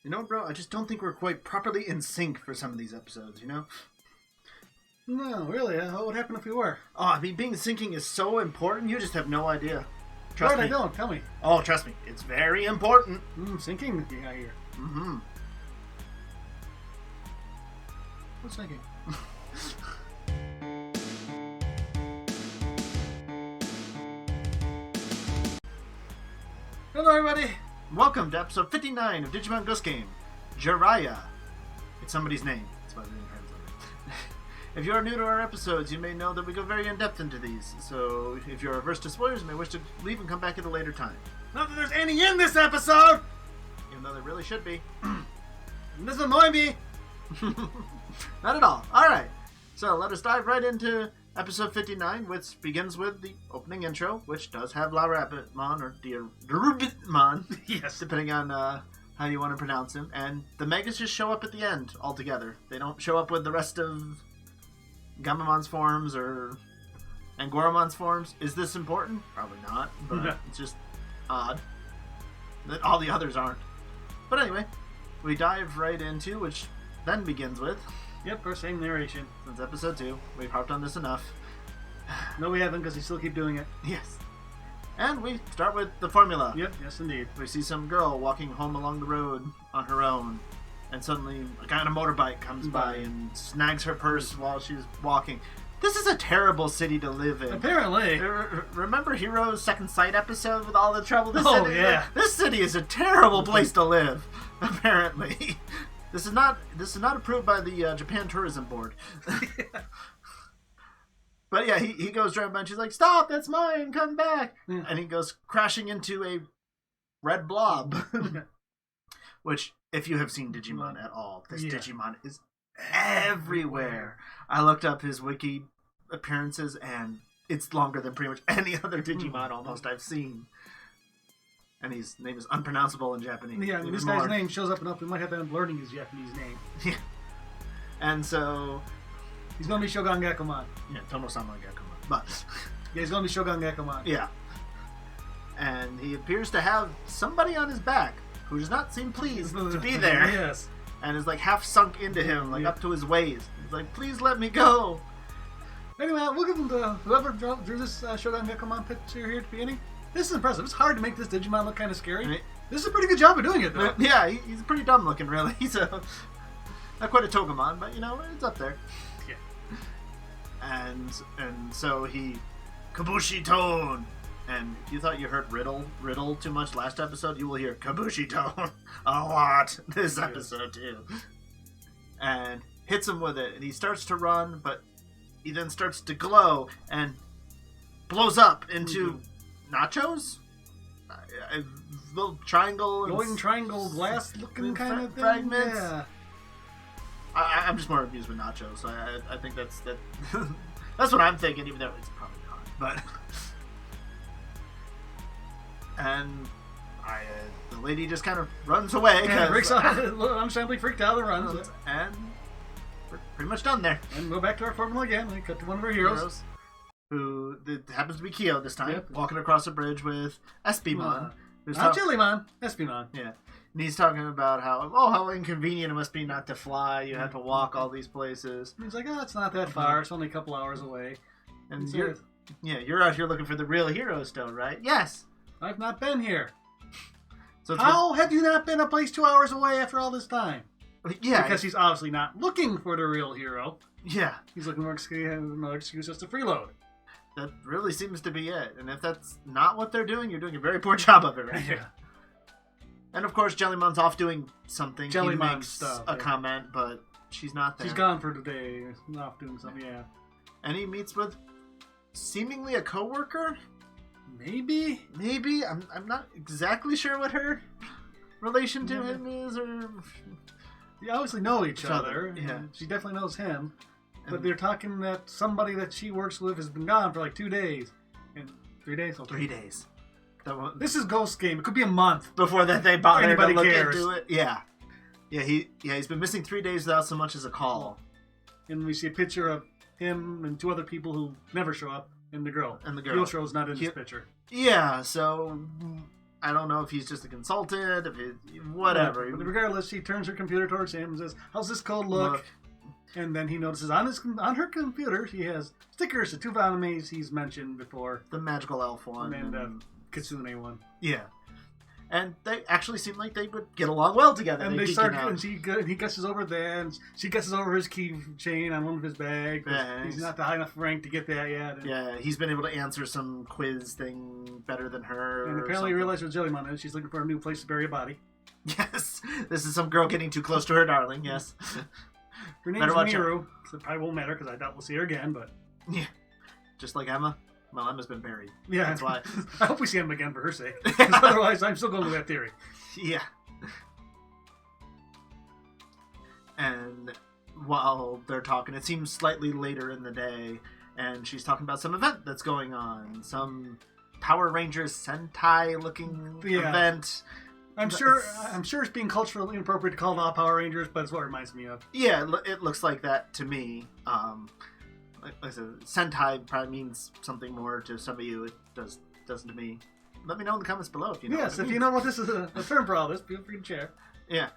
You know, bro, I just don't think we're quite properly in sync for some of these episodes, you know? No, really. What would happen if we were? Oh, I mean, being syncing is so important, you just have no idea. Trust me. I don't. Tell me. Oh, trust me. It's very important. Syncing I hear. Mm-hmm. What's syncing? Hello, everybody. Welcome to episode 59 of Digimon Ghost Game, Jiraiya. It's somebody's name. That's why we didn't translate it. If you are new to our episodes, you may know that we go very in-depth into these, so if you're averse to spoilers, you may wish to leave and come back at a later time. Not that there's any in this episode! Even though there really should be. This annoys me! Not at all. Alright, so let us dive right into episode 59, which begins with the opening intro, which does have La Rabbitmon, or Dear Rabbitmon, Yes. depending on how you want to pronounce him, and the Megas just show up at the end altogether. They don't show up with the rest of Gamamon's forms or Angoramon's forms. Is this important? Probably not, but it's just odd that all the others aren't. But anyway, we dive right into, which then begins with... Yep, our same narration. Since episode 2, we've harped on this enough. No, we haven't, because we still keep doing it. Yes. And we start with the formula. Yep, yes indeed. We see some girl walking home along the road on her own, and suddenly a guy on a motorbike comes by and snags her purse while she's walking. This is a terrible city to live in. Apparently. Remember Hero's Second Sight episode with all the trouble? Yeah. This city is a terrible place to live, apparently. This is not approved by the Japan Tourism Board. But yeah, he goes driving by and she's like, "Stop, that's mine, come back." Yeah. And he goes crashing into a red blob. Which, if you have seen Digimon at all, this Digimon is everywhere. I looked up his wiki appearances and it's longer than pretty much any other Digimon almost I've seen. And his name is unpronounceable in Japanese. Yeah, this guy's name shows up enough, we might have to end up learning his Japanese name. Yeah. And so... he's going to be Shogun Gakumon. Yeah, Tono-sama Gakumon. But... yeah, he's going to be Shogun Gakumon. Yeah. And he appears to have somebody on his back who does not seem pleased to be there. Yes. And is like half sunk into him, like up to his waist. He's like, "Please let me go." Anyway, we'll give him to whoever drew this Shogun Gakumon picture here at the beginning. This is impressive. It's hard to make this Digimon look kind of scary. Right. This is a pretty good job of doing it, though. Yeah, he's pretty dumb looking, really. He's not quite a Togemon, but, you know, it's up there. Yeah. And so he... Kabushi Tone! And you thought you heard riddle too much last episode? You will hear Kabushi Tone a lot this episode, too. And hits him with it, and he starts to run, but he then starts to glow and blows up into... nachos? A little triangle. Glowing triangle glass looking kind of thing? Fragments? Yeah. I'm just more amused with nachos, so I think that's that's what I'm thinking, even though it's probably not. But... and the lady just kind of runs away. Yeah, breaks out. I'm simply freaked out and runs. And we're pretty much done there. And go back to our formula again. We cut to one of our heroes. Who happens to be Kyo this time, walking across a bridge with Espimon. Not Chillimon, Espimon. Yeah. And he's talking about how inconvenient it must be not to fly, you have to walk all these places. And he's like, "Oh, it's not that far, it's only a couple hours away." And you're out here looking for the real hero still, right? Yes! I've not been here. So how have you not been a place 2 hours away after all this time? Yeah. Because he's obviously not looking for the real hero. Yeah. He's looking for another excuse just to freeload. That really seems to be it. And if that's not what they're doing, you're doing a very poor job of it right here. And of course, Jellymon's off doing something. Jellymon he makes stuff. A comment, but she's not there. She's gone for today. Off doing something, yeah. And he meets with seemingly a coworker? Maybe? I'm not exactly sure what her relation to him is, or... They obviously know each other. Yeah. She definitely knows him. But they're talking that somebody that she works with has been gone for like 2 days. And 3 days? Okay. 3 days. This is Ghost Game. It could be a month. Before that they bother to look cares. into it. Yeah. Yeah, he's been missing 3 days without so much as a call. And we see a picture of him and 2 other people who never show up, and the girl. And the girl. Yoshiro's not in this picture. Yeah, so... I don't know if he's just a consultant, if he, whatever. But regardless, she turns her computer towards him and says, "How's this code look?" And then he notices on her computer she has stickers to two animes he's mentioned before. The magical elf one and Kitsune one. Yeah. And they actually seem like they would get along well together. And they start, and he gusses over that, and she gusses over his keychain on one of his bags. He's not the high enough rank to get that yet. And, yeah, he's been able to answer some quiz thing better than her. And apparently he realized what Jellymon is. She's looking for a new place to bury a body. Yes, this is some girl getting too close to her darling, yes. Her name's Miru, so it probably won't matter because I doubt we'll see her again, but... Yeah, just like Emma. Well, Emma's been buried. Yeah. That's why. I hope we see him again for her sake. Otherwise, I'm still going with that theory. Yeah. And while they're talking, it seems slightly later in the day, and she's talking about some event that's going on. Some Power Rangers Sentai-looking event. I'm sure it's being culturally inappropriate to call it all Power Rangers, but it's what it reminds me of. Yeah, it looks like that to me. Like I said, Sentai probably means something more to some of you. It doesn't to me. Let me know in the comments below if you know. Yes, if you know what this is a term for all this, feel free to share. Yeah.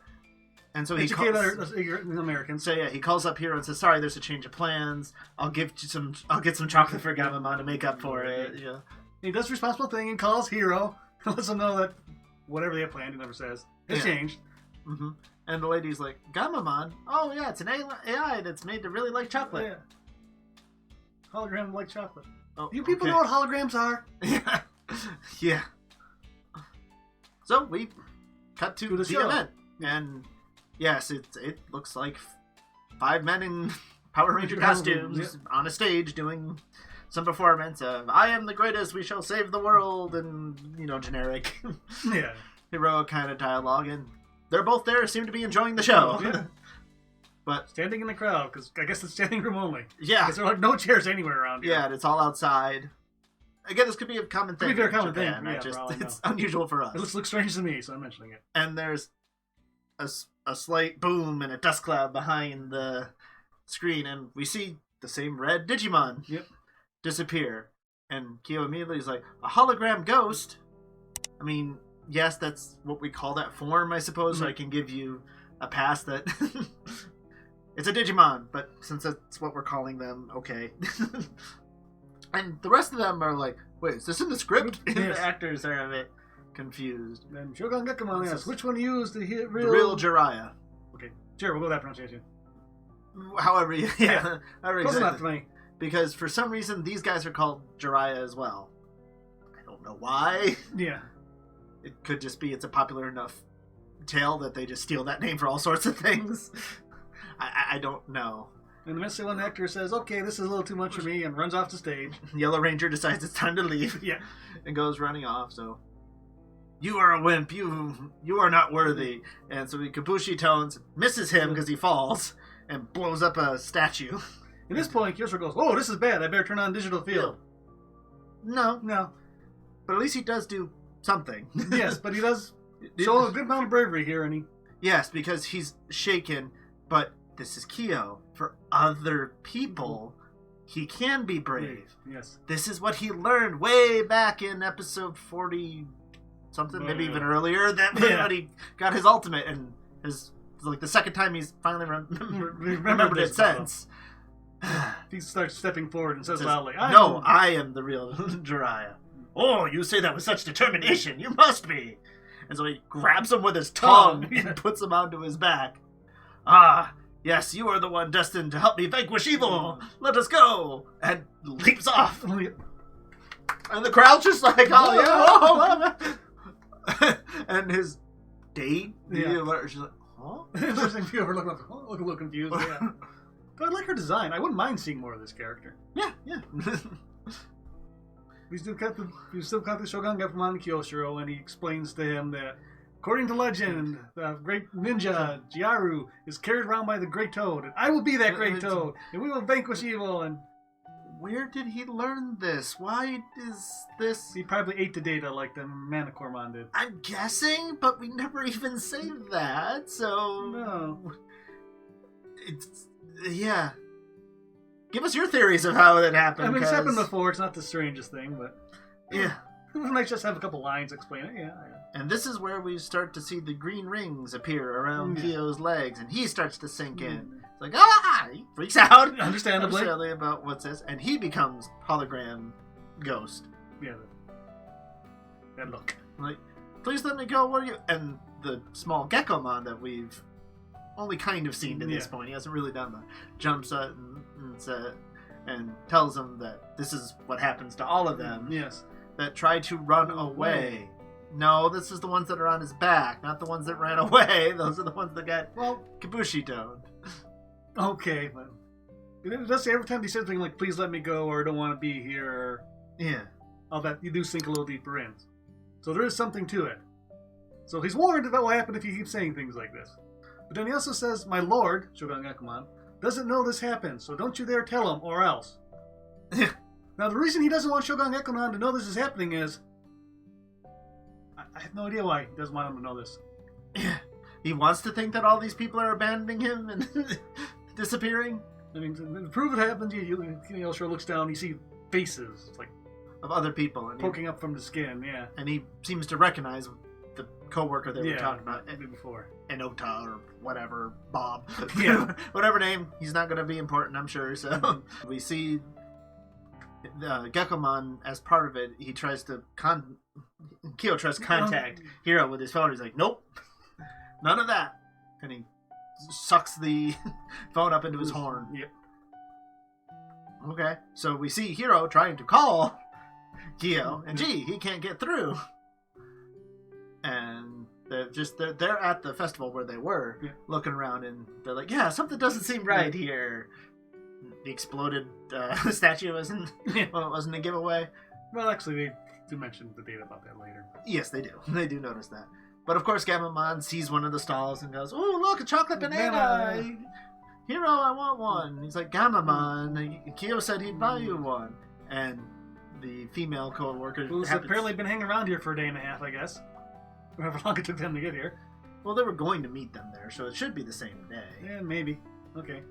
And so he calls Americans. So yeah, he calls up Hero and says, "Sorry, there's a change of plans. I'll get some chocolate for Gamamon to make up for it." Yeah. He does the responsible thing and calls Hero and lets him know that whatever they have planned, he never says, it's changed. Mm-hmm. And the lady's like, "Gamamon? Oh yeah, it's an AI that's made to really like chocolate." Yeah. Hologram like chocolate. Oh, you people know what holograms are? Yeah. Yeah. So we cut to the event. And yes, it looks like 5 men in Power Ranger costumes on a stage doing some performance of "I am the greatest, we shall save the world," and, generic heroic kind of dialogue. And they're both there, seem to be enjoying the show. Yeah. But standing in the crowd, because I guess it's standing room only. Yeah. Because there are no chairs anywhere around here. Yeah, and it's all outside. Again, this could be a common thing. Could be a common thing. Yeah, it's unusual for us. It looks strange to me, so I'm mentioning it. And there's a slight boom and a dust cloud behind the screen, and we see the same red Digimon disappear. And Kyo immediately is like, "A hologram ghost?" I mean, yes, that's what we call that form, I suppose, so I can give you a pass that... It's a Digimon, but since that's what we're calling them, okay. And the rest of them are like, "Wait, is this in the script?" Yes. The actors are a bit confused. Then Shogun Gekamon asks, "Which one to use the real..." The real Jiraiya. Okay, sure, we'll go with that pronunciation. However, yeah. Close enough to me. Because for some reason, these guys are called Jiraiya as well. I don't know why. Yeah. It could just be it's a popular enough tale that they just steal that name for all sorts of things. I don't know. And the missing one actor says, "Okay, this is a little too much for me," and runs off the stage. Yellow Ranger decides it's time to leave. Yeah. And goes running off, so... "You are a wimp. You are not worthy." And so he Kabushi tones, misses him because he falls, and blows up a statue. At this point, Kyosho goes, "Oh, this is bad. I better turn on digital field." No. No. But at least he does do something. Yes, but he does show a good amount of bravery here, and he... Yes, because he's shaken, but this is Kyo. For other people, he can be brave. Yes. This is what he learned way back in episode 40-something, maybe even earlier, that when he got his ultimate, and his like the second time he's finally remembered it since. He starts stepping forward and says loudly, I am the real Jiraiya." "Oh, you say that with such determination. You must be." And so he grabs him with his tongue and puts him onto his back. "Ah, yes, you are the one destined to help me vanquish evil. Let us go." And leaps off. And the crowd's just like, "Oh, yeah." And his date, she's like, "Huh?" Interesting view of her looking a little confused. Yeah. But I like her design. I wouldn't mind seeing more of this character. Yeah. We still got the Shogun Gekamon Kyoshiro, and he explains to him that, according to legend, the great ninja Jiaru is carried around by the Great Toad, and I will be that Great Toad, and we will vanquish evil. And where did he learn this? Why is this? He probably ate the data like the Manicormon did. I'm guessing, but we never even say that, so... No. Yeah. Give us your theories of how that happened. I mean, it's happened before. It's not the strangest thing, but... Yeah. It might just have a couple lines explain it. Yeah. And this is where we start to see the green rings appear around Yeah. Kyo's legs, and he starts to sink in. It's like, ah! He freaks out. Understandably. About what's this. And he becomes hologram ghost. Yeah. That look. Like, please let me go. What are you? And the small Gekomon that we've only kind of seen to this point, he hasn't really done much, jumps up and tells him that this is what happens to all of them. Yes. That try to run away. No, this is the ones that are on his back, not the ones that ran away. Those are the ones that got kabushi-toned. Okay, but it does say every time he says something like, please let me go, or I don't want to be here, or Yeah. all that, you do sink a little deeper in. So there is something to it. So he's warned that will happen if he keeps saying things like this. But then he also says, my lord, Shogun Gekomon, doesn't know this happens, so don't you dare tell him, or else. Now, the reason he doesn't want Shogun Gekomon to know this is happening is... I have no idea why he doesn't want him to know this. He wants to think that all these people are abandoning him and disappearing. I mean, to prove it happens, sure looks down, you see faces, like of other people. And poking up from the skin, yeah. And he seems to recognize the co-worker they were talking about. Before. Enota or whatever, Bob. Yeah. Whatever name. He's not going to be important, I'm sure. So we see Gekomon as part of it. He tries to Kyo tries to contact Hiro with his phone. He's like, nope, none of that. And he sucks the phone up into his horn. Yep. Okay, so we see Hiro trying to call Kyo, and he can't get through. And they're at the festival where they were, looking around, and they're like, yeah, something doesn't seem right here. The exploded statue wasn't a giveaway. Well, actually, they do mention the data about that later. Yes, they do. They do notice that. But of course, Gamamon sees one of the stalls and goes, "Oh, look, a chocolate banana! Hiro, I want one." He's like, "Gamamon, Kyo said he'd buy you one." And the female co-worker who's apparently been hanging around here for a day and a half, I guess. However long it took them to get here. Well, they were going to meet them there, so it should be the same day. Yeah, maybe. Okay.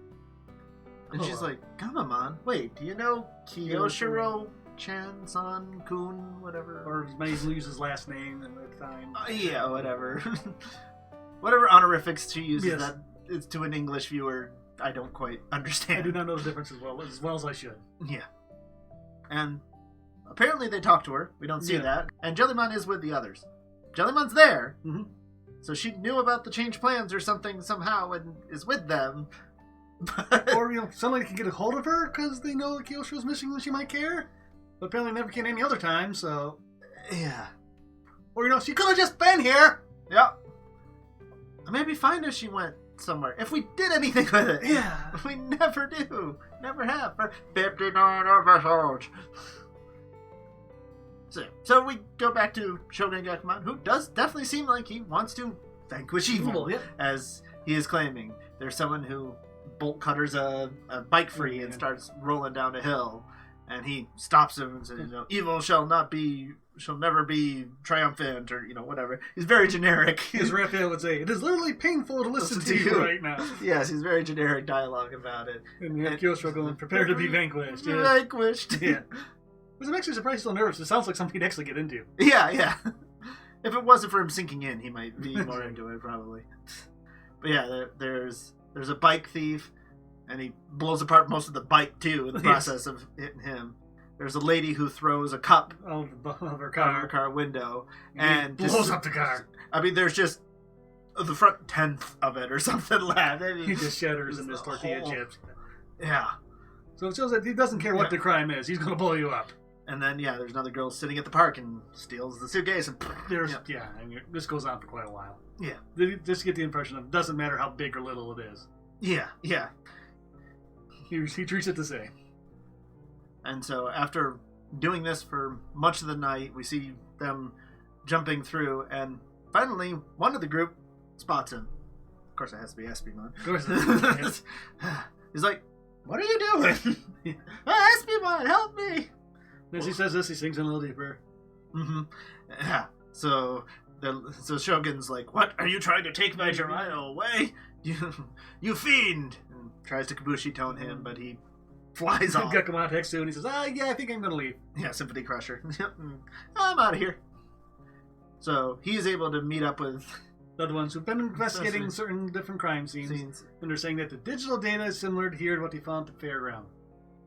And she's like, "Gamamon, wait, do you know Kiyoshiro Chan-san, Kun, whatever?" Or might even use his last name at the time. Yeah, whatever. Whatever honorifics she uses, Yes. that is to an English viewer, I don't quite understand. I do not know the difference as well as I should. Yeah. And apparently they talk to her. We don't see that. And Jellymon is with the others. Jellymon's there. Mm-hmm. So she knew about the change plans or something somehow and is with them. Or, somebody can get a hold of her because they know that Kyoshiro's missing and she might care. But apparently never can any other time, so... Yeah. Or, she could have just been here! Yeah. Maybe find her she went somewhere. If we did anything with it. Yeah. We never do. Never have. For 59 episodes. So we go back to Shogun Gekomon, who does definitely seem like he wants to vanquish evil, as he is claiming. There's someone who bolt cutters a bike free and starts rolling down a hill, and he stops him and says, "Evil shall never be triumphant," or whatever. He's very generic. As Raphael would say, "It is literally painful to listen to you right now." Yes, he's very generic dialogue about it. And Kyosho going, "Prepare to be vanquished." Vanquished. Yeah. I'm actually surprised he's so nervous. It sounds like something he'd actually get into. Yeah. If it wasn't for him sinking in, he might be more into it, probably. But yeah, there's a bike thief, and he blows apart most of the bike, too, in the process of hitting him. There's a lady who throws a cup out of her car window. And blows up the car. I mean, there's just the front tenth of it or something left. I mean, he just shatters in his tortilla chips. Yeah. So it shows that he doesn't care what the crime is. He's going to blow you up. And then, there's another girl sitting at the park and steals the suitcase. And I mean, this goes on for quite a while. Yeah. Just get the impression of it doesn't matter how big or little it is. Yeah. He treats it the same. And so after doing this for much of the night, we see them jumping through, and finally, one of the group spots him. Of course, it has to be Espimon. Of course it is. He's like, "What are you doing?" "Espimon, help me!" As he says this, he sinks in a little deeper. Mm-hmm. Yeah. So Shogun's like, "What? Are you trying to take my Jiraiya away? You fiend!" And tries to Kabushi tone him, but he flies off. Gekomon texts too, and he says, "Yeah, I think I'm going to leave." Yeah, Symphony Crusher. I'm out of here. So he is able to meet up with The other ones who've been investigating certain different crime scenes. And they're saying that the digital data is similar to here to what they found at the fairground.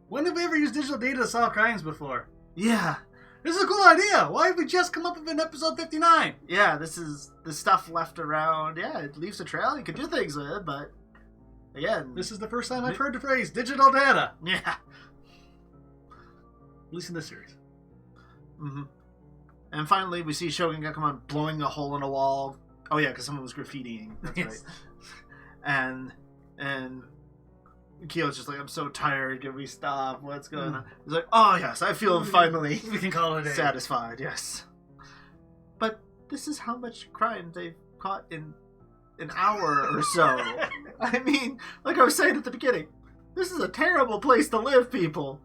When have we ever used digital data to solve crimes before? Yeah. This is a cool idea. Why have we just come up with an episode 59? Yeah, this is the stuff left around. Yeah, it leaves a trail. You can do things with it, but again, this is the first time I've heard the phrase digital data. Yeah. At least in this series. Mm-hmm. And finally, we see Shogun Gakumon blowing a hole in a wall. Oh yeah, because someone was graffitiing. That's Yes. right. And Kyo's just like, I'm so tired. Can we stop? What's going on? He's like, oh yes, I feel finally We can call it a day. satisfied. Yes. But this is how much crime they've caught in an hour or so. I mean, like I was saying at the beginning, this is a terrible place to live, people.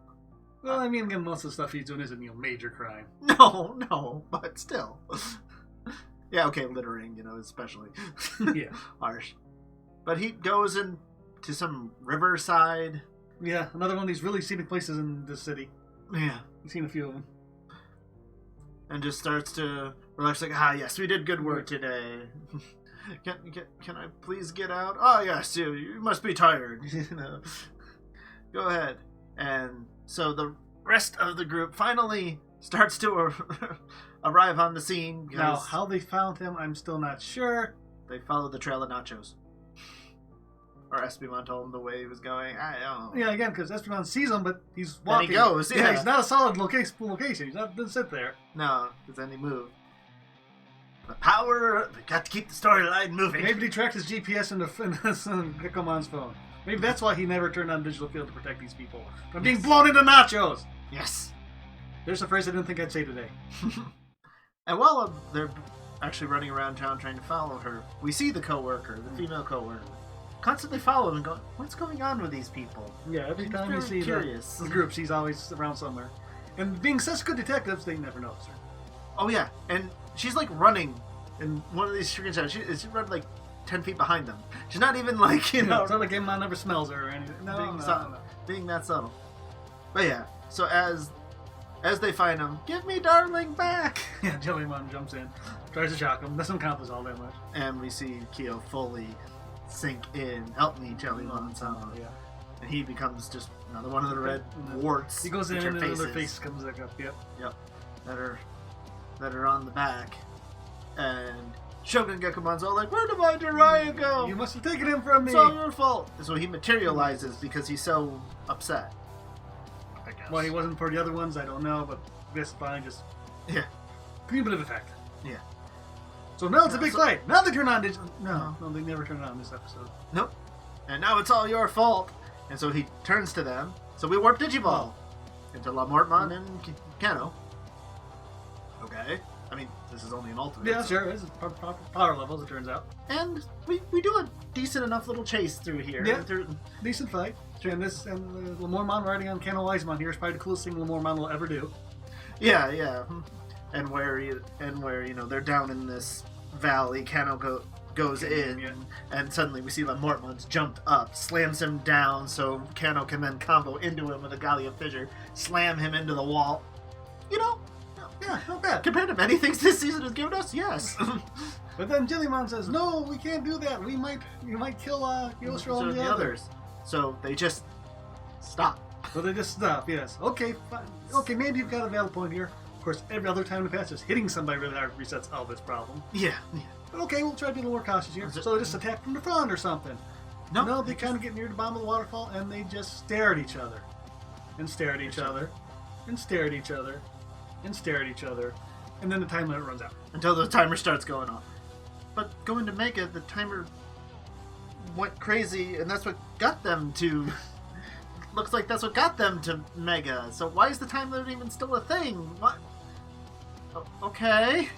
Well, I mean, again, most of the stuff he's doing isn't, major crime. No, but still. Yeah, okay, littering, especially. Yeah. Harsh. But he goes into some riverside. Yeah, another one of these really scenic places in this city. Yeah. We've seen a few of them. And just starts to relax, like, yes, we did good work today. Can I please get out? Oh, yes, you must be tired. Go ahead. And so the rest of the group finally starts to arrive on the scene. Now, how they found him, I'm still not sure. They followed the trail of Nachos. Or Espimon told him the way he was going. I don't know. Yeah, again, because Espimon sees him, but he's Then walking. he goes, yeah. He's not a solid location. He's not going to sit there. No, because then he moved. The power... We got to keep the storyline moving. Maybe he tracked his GPS into Gekumon's phone. Maybe that's why he never turned on digital field to protect these people from being blown into nachos. Yes. There's a phrase I didn't think I'd say today. And while they're actually running around town trying to follow her, we see the coworker, the female coworker, constantly follow him and go, what's going on with these people? Yeah, every She's time you very see curious. the group, she's always around somewhere. And being such good detectives, they never notice her. Oh yeah, and she's like running in one of these screenshots. She runs like 10 feet behind them. She's not even like, It's not like Gemmon never smells her or anything. being that subtle. But yeah, so as they find him, give me darling back! Yeah, Jellymon jumps in, tries to shock him, doesn't accomplish all that much. And we see Kyo fully sink in, help me, Jellymon somehow. Yeah. And he becomes just another one of the red warts. He goes in which and are another faces. face comes back up, yep. Yep. That are on the back. And Shogun Gekumon's all like, where did my Jiraiya go? You must have taken him from me! It's all your fault. So he materializes because he's so upset. I guess. Well, he wasn't for the other ones, I don't know, but this fine, just Yeah. cumulative effect. Yeah. So now it's a big so- fight. Now they turn on digital. No, they never turn it on this episode. Nope. And now it's all your fault. And so he turns to them. So we warp Digiball into La Mortmon and Kano. Okay. I mean, this is only an ultimate. Yeah, so- sure. This is power levels, it turns out. And we do a decent enough little chase through here. Yeah. Decent fight. And Lamormon riding on Kano Wiseman here is probably the coolest thing Lamormon will ever do. Yeah. And where they're down in this valley, Kano goes in, yeah. and suddenly we see Lamortmon's jumped up, slams him down, so Kano can then combo into him with a Gallia Fissure, slam him into the wall. Yeah, not bad. Compared to many things this season has given us, yes. But then Jellymon says, no, we can't do that. You might kill Yoshiro and the others. So they just stop. So they just stop, yes. Okay, fine. Okay, maybe you've got a valid point here. Of course, every other time in the past, just hitting somebody really hard resets all this problem. Yeah. But okay, we'll try to be a little more cautious here. So they just attack from the front or something. No, they kind of get near the bottom of the waterfall and they just stare at each other. And stare at each other. And stare at each other. And stare at each other. And then the time limit runs out. Until the timer starts going off. But going to Mega, the timer went crazy, and that's what got them to... Looks like that's what got them to Mega. So why is the time limit even still a thing? What? Okay.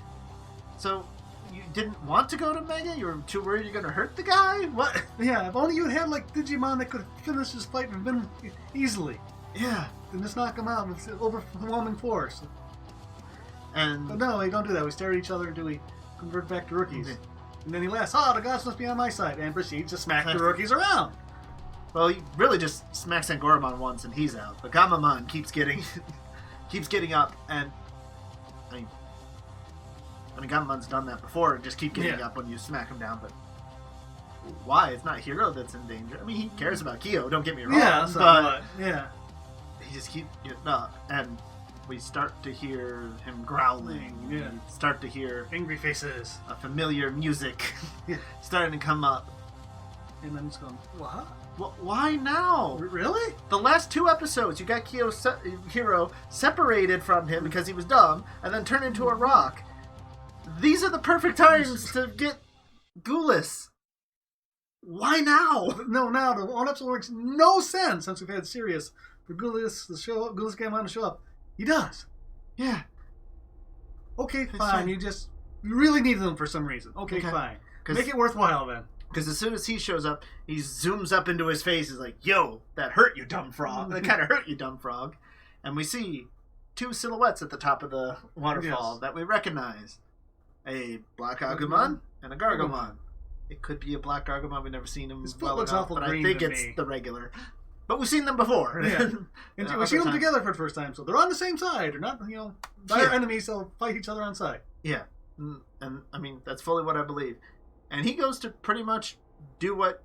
So you didn't want to go to Mega? You were too worried you're going to hurt the guy? What? Yeah, if only you had like Digimon that could finish this fight and win easily. Yeah. Then just knock him out with overwhelming force. And... But no, we don't do that. We stare at each other until we convert back to rookies. Okay. And then he laughs, the gods must be on my side, and proceeds to smack the rookies around. Well, he really just smacks Angoramon once and he's out. But Gamamon keeps getting up, and I mean, I mean, Gamon's done that before and just keep getting Yeah. up when you smack him down, but why? It's not Hiro that's in danger. I mean, he cares about Kyo, don't get me wrong, Yeah, but somewhat. Yeah. he just keeps getting up, and we start to hear him growling. Yeah. We start to hear Angry faces. a familiar music Yeah. starting to come up. And then it's going, what? Why now? Really? The last 2 episodes, you got Hiro separated from him because he was dumb, and then turned into a rock. These are the perfect times to get Gulas. Why now? No, now the one episode makes no sense since we've had Sirius for Gulas Gamon to show up. He does. Yeah. Okay, It's fine. fine. You really needed them for some reason. Okay, fine. Make it worthwhile then. Because as soon as he shows up, he zooms up into his face. He's like, yo, that hurt you, dumb frog. That kind of hurt you, dumb frog. And we see 2 silhouettes at the top of the waterfall that we recognize. A Black Agumon and a Gargomon. It could be a Black Gargomon. We've never seen him His foot well looks enough, awful but I green think to it's me. the regular. But we've seen them before. Yeah. And Other we've seen them times. together for the first time, so they're on the same side. They're not, dire enemies, so fight each other on side. Yeah. And, I mean, that's fully what I believe. And he goes to pretty much do what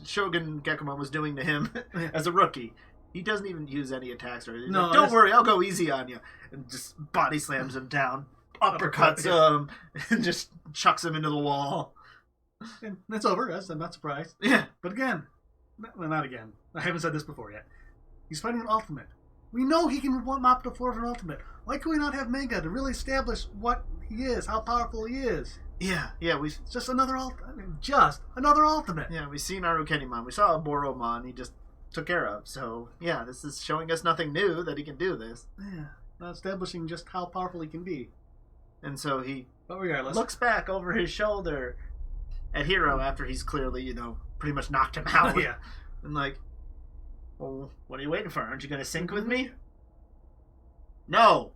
Shogun Gekomon was doing to him as a rookie. He doesn't even use any attacks or anything. No, Like, don't worry, I'll go easy on you. And just body slams him down, uppercuts him, and just chucks him into the wall. And that's over. I'm not surprised. Yeah. But again, not again. I haven't said this before yet. He's fighting an ultimate. We know he can mop the floor of an ultimate. Why can we not have Mega to really establish what he is, how powerful he is? Yeah, It's just another ultimate. Yeah, we've seen Arukenimon. We saw a Boromon he just took care of. So, yeah, this is showing us nothing new that he can do this. Yeah, not establishing just how powerful he can be. And so he But regardless, looks back over his shoulder at Hiro after he's clearly, pretty much knocked him out. yeah. And like, well, what are you waiting for? Aren't you going to sync with me? No.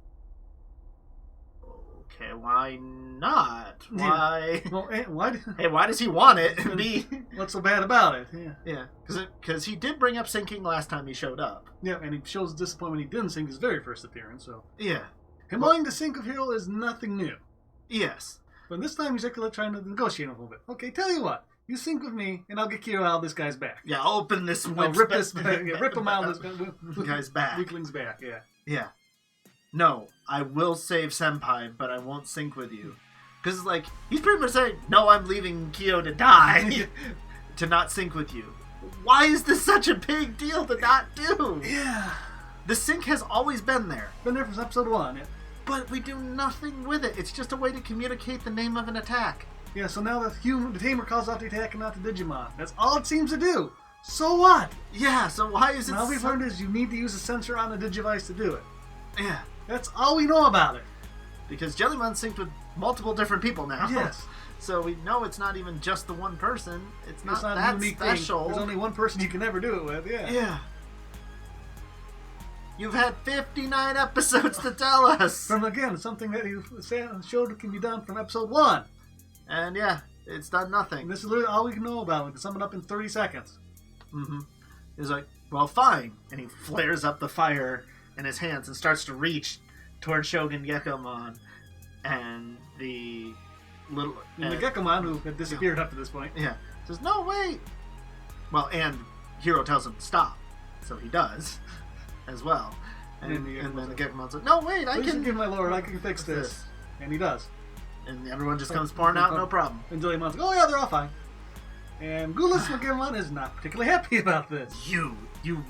Okay, why not? Why? Well, why? Hey, why does he want it? Me? What's so bad about it? Yeah, because he did bring up syncing last time he showed up. Yeah, and he shows disappointment he didn't sync his very first appearance. So Yeah. him wanting to sync with Hero is nothing new. Yes. But this time he's actually trying to negotiate a little bit. Okay, tell you what, you sync with me, and I'll get Kyo out of this guy's back. Yeah, I'll open this. I'll rip rip him out of this guy's back. Weakling's back. Yeah. Yeah. No, I will save Senpai, but I won't sync with you. Because, like, he's pretty much saying, no, I'm leaving Kyo to die to not sync with you. Why is this such a big deal to not do? Yeah. The sync has always been there, Been there from episode 1. Yeah. but we do nothing with it. It's just a way to communicate the name of an attack. Yeah, so now the tamer calls out the attack and not the Digimon. That's all it seems to do. So what? Yeah, so why is it Now we've learned is you need to use a sensor on the Digivice to do it. Yeah, That's all we know about it. because Jellymon's synced with multiple different people now. Yes. So we know it's not even just the one person. It's not It's not that a unique special. thing. There's only one person you can ever do it with, yeah. Yeah. You've had 59 episodes to tell us. From, again, something that you showed can be done from episode 1. And yeah, it's done And nothing. this is literally all we can know about it. We can sum it up in 30 seconds. Mm-hmm. He's like, well, fine. And he flares up the fire in his hands and starts to reach toward Shogun Gekomon. And the little... And the Gekomon, who had disappeared up to this point. Yeah. Says, no, wait. Well, and Hiro tells him to stop. So he does, as well. And then the Gekomon's like, no, wait, I Please can... forgive my lord, I can fix this. And he does. And everyone just comes pouring out, no problem. And Jellymon's like, oh yeah, they're all fine. And Gulas Gekomon is not particularly happy about this. You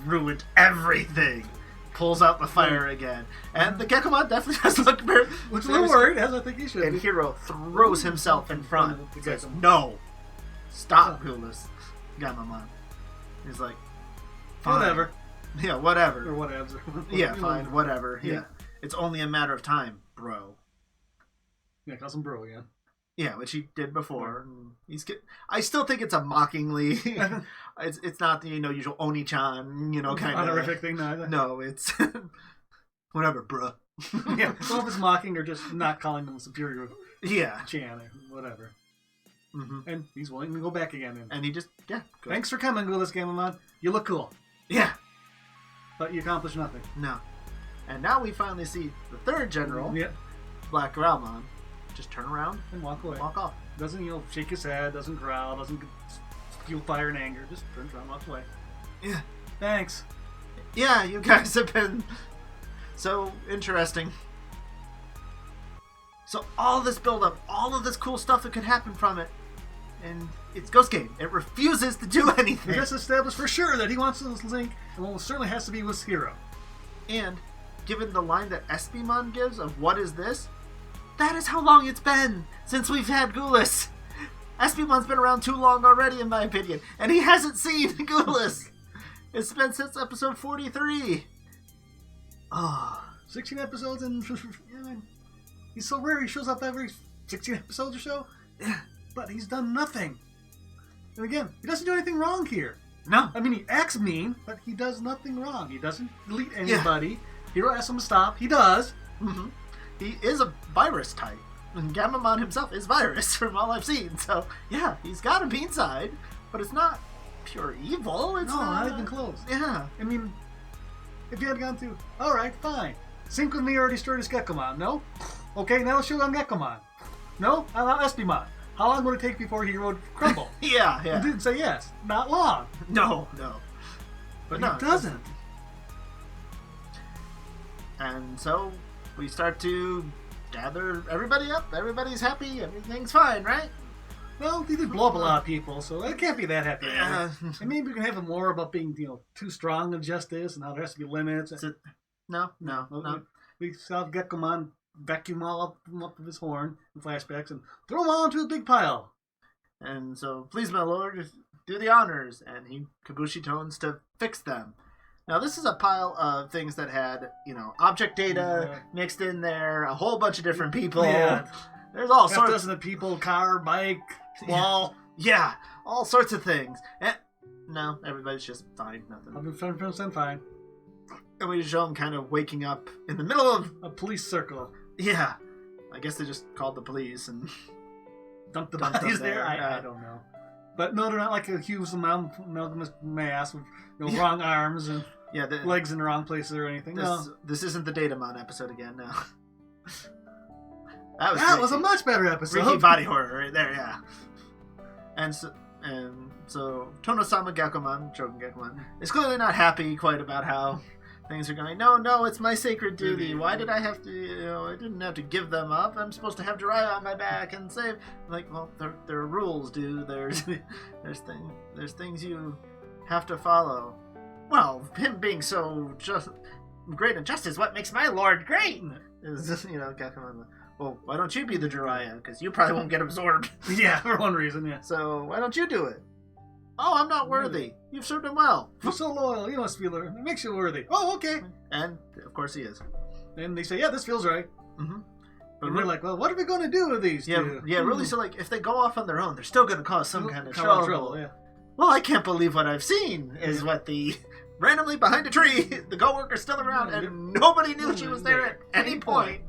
ruined everything. Pulls out the fire again. And the Gekomon definitely does look very... Which is a little worried, as I think he should And be. Hiro throws himself in front. The Says, Gekomon. no. Stop, Gulas. Gamamon. He's like, fine. Whatever. Yeah, Or whatever. whatevs. Yeah, fine, whatever. Yeah. Yeah. It's only a matter of time, bro. Yeah, calls him bro again. Yeah, which he did before. And I still think it's a mockingly... it's not the, usual Oni-chan, kind of... Honorific thing, neither. No, it's... whatever, bruh. Yeah, so if it's mocking or just not calling them superior Yeah. Chan or whatever. Mm-hmm. And he's willing to go back again. And he just, yeah. Go. Thanks for coming, Gulas Gamamon. You look cool. Yeah. But you accomplished nothing. No. And now we finally see the third general. Yeah. Black Growlmon just turn around And walk away. walk off. Doesn't, shake his head, doesn't growl, doesn't spew fire and anger. Just turns around and walks away. Yeah. Thanks. Yeah, you guys have been so interesting. So all this build-up, all of this cool stuff that could happen from it, and it's Ghost Game. It refuses to do anything. We just established for sure that he wants to link, and well, it certainly has to be with Hero. And given the line that Espimon gives of what is this, that is how long it's been since we've had Gulas. Espimon's been around too long already, in my opinion, and he hasn't seen Gulas. It's been since episode 43. Oh. 16 episodes, and he's so rare. He shows up every 16 episodes or so. Yeah. But he's done nothing. And again, he doesn't do anything wrong here. No. I mean, he acts mean, but he does nothing wrong. He doesn't delete anybody. Yeah. Hero asks him to stop. He does. Mm-hmm. He is a virus type. And Gamamon himself is virus from all I've seen. So, yeah, he's got a mean side, but it's not pure evil. It's not even close. Yeah. I mean, if you had gone through, alright, fine. Sync with me or destroy this Gekomon. No? Okay, now let's show on Gekomon. No? I allow Espimon. How long would it take before he would crumble? Yeah. He didn't say yes. Not long. No. But no, he doesn't. And so we start to gather everybody up. Everybody's happy. Everything's fine, right? Well, he did blow up a lot of people, so it can't be that happy. Yeah. And maybe we can have it more about being, too strong in justice and how there has to be limits. No. We saw Gekomon vacuum all up of his horn in flashbacks and throw them all into a big pile. And so, please, my lord, do the honors. And he Kabushi tones to fix them. Now, this is a pile of things that had, object data mixed in there, a whole bunch of different people. Yeah. There's all sorts. Dozen of people, car, bike, wall. Yeah, all sorts of things. And no, everybody's just fine, nothing. I'll be 100% fine. And we show them kind of waking up in the middle of a police circle. Yeah. I guess they just called the police and dumped the bodies there. I don't know. But no, they're not like a huge amalgamous mass with wrong arms and legs in the wrong places or anything. This isn't the Datamon episode again, no. That was a much better episode. Freaky body horror right there, yeah. And so Tonosama Gekomon, Chogen Gekomon, is clearly not happy quite about how things are going. No, it's my sacred duty. Why did I have to, I didn't have to give them up. I'm supposed to have Jiraiya on my back and save. Like, well, there are rules, dude. There's things you have to follow. Well, him being so just great in justice, what makes my lord great? Is this, Gekomon, well, why don't you be the Jiraiya? Because you probably won't get absorbed. Yeah, for one reason, yeah. So, why don't you do it? Oh, I'm not worthy. You've served him well. You're so loyal. You must feel it. It makes you worthy. Oh, okay. And, of course, he is. And they say, yeah, this feels right. Mm-hmm. But we're like, well, what are we going to do with these two? Yeah, really, so, if they go off on their own, they're still going to cause some kind of trouble. Yeah. Well, I can't believe what I've seen, is what the... Randomly behind a tree, the co-worker's still around, and nobody knew she was there at any point.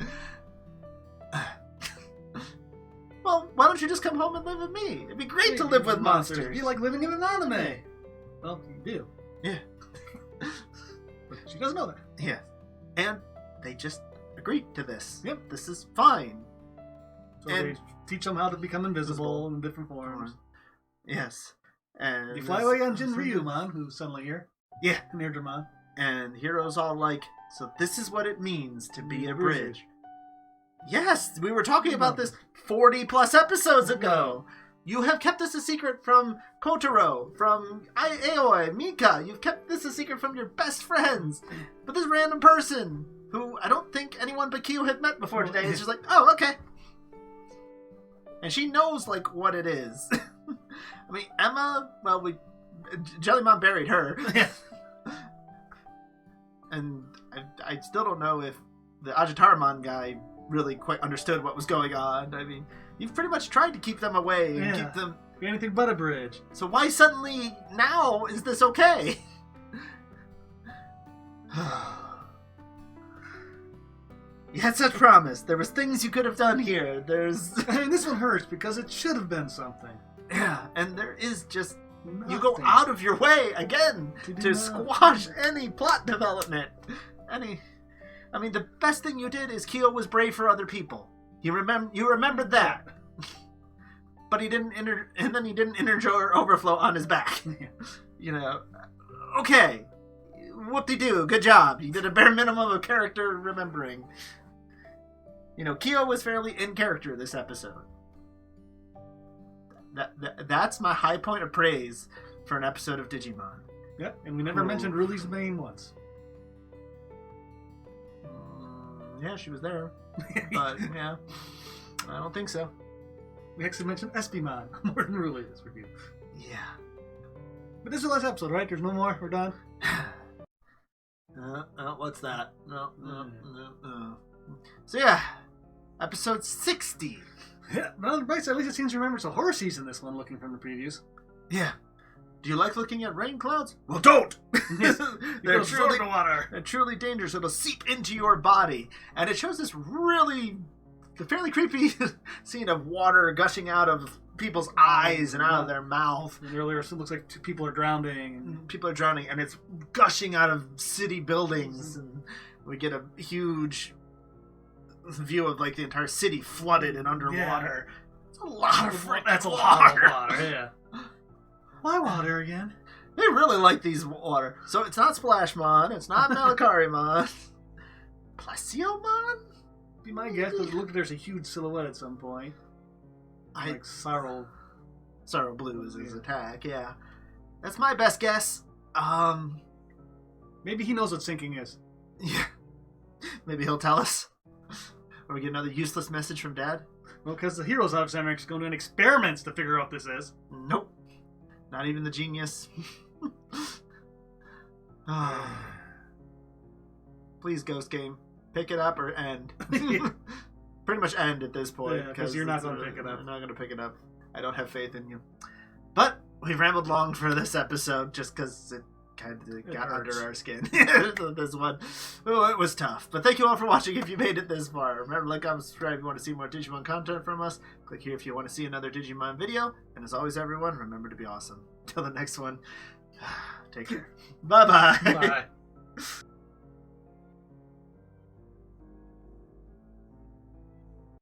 Well, why don't you just come home and live with me? It'd be great to live with monsters. It'd be like living in an anime. Well, you do. Yeah. But she doesn't know that. Yeah. And they just agreed to this. Yep. This is fine. So they teach them how to become invisible in different forms. Yes. And you fly away on Jin Ryumon, who's suddenly here. Yeah. Near Dramon. And Hero's all like, so this is what it means to be a bridge. Yes, we were talking about this 40 plus episodes ago. You have kept this a secret from Kotaro, from Aoi, Mika. You've kept this a secret from your best friends. But this random person, who I don't think anyone but Kyo had met before today, is just like, oh, okay. And she knows, what it is. I mean, Emma, well, Jellymon buried her. And I still don't know if the Ajitaramon guy really quite understood what was going on. I mean, you've pretty much tried to keep them away and keep them... Anything but a bridge. So why suddenly, now, is this okay? You had such promise. There was things you could have done here. I mean, this one hurts because it should have been something. Yeah, and there is just... Nothing. You go out of your way, again, to squash any plot development. I mean, the best thing you did is Kyo was brave for other people. You remembered that. But he didn't and then he didn't energy overflow on his back. You know, okay. Whoop-de-doo, good job. You did a bare minimum of character remembering. You know, Kyo was fairly in character this episode. That's my high point of praise for an episode of Digimon. Yeah, and we never mentioned Ruli's name once. Yeah, she was there. But, yeah, I don't think so. We actually mentioned Espimon more than Ruli this review. Yeah. But this is the last episode, right? There's no more? We're done? What's that? No. So, yeah, episode 60. Yeah, but on the bright side, at least it seems to remember it's a horror season, this one, looking from the previews. Yeah. Do you like looking at rain clouds? Well, don't! They're truly dangerous. It'll seep into your body. And it shows this fairly creepy scene of water gushing out of people's eyes and out of their mouth. And earlier, it looks like two people are drowning. People are drowning, and it's gushing out of city buildings. And we get a huge view of like the entire city flooded and underwater. Yeah. It's a lot of freaking That's a water. lot of water, yeah. Why water again? They really like these water. So it's not Splashmon, it's not Malakarimon. Pecialmon? Be my guess, because look, there's a huge silhouette at some point. Like Sorrow Blue is his attack, yeah. That's my best guess. Maybe he knows what sinking is. Yeah. Maybe he'll tell us. Or we get another useless message from Dad. Well, because the heroes of Samurai is going to do experiments to figure out what this is. Nope. Not even the genius. Please, Ghost Game. Pick it up or end. Pretty much end at this point. Because you're not going to pick it up. I'm not going to pick it up. I don't have faith in you. But we've rambled long for this episode just because it kind of got under our skin. This one. Oh, it was tough. But thank you all for watching if you made it this far. Remember, like, comment, subscribe if you want to see more Digimon content from us. Click here if you want to see another Digimon video. And as always, everyone, remember to be awesome. Till the next one, take care. Bye-bye. Bye.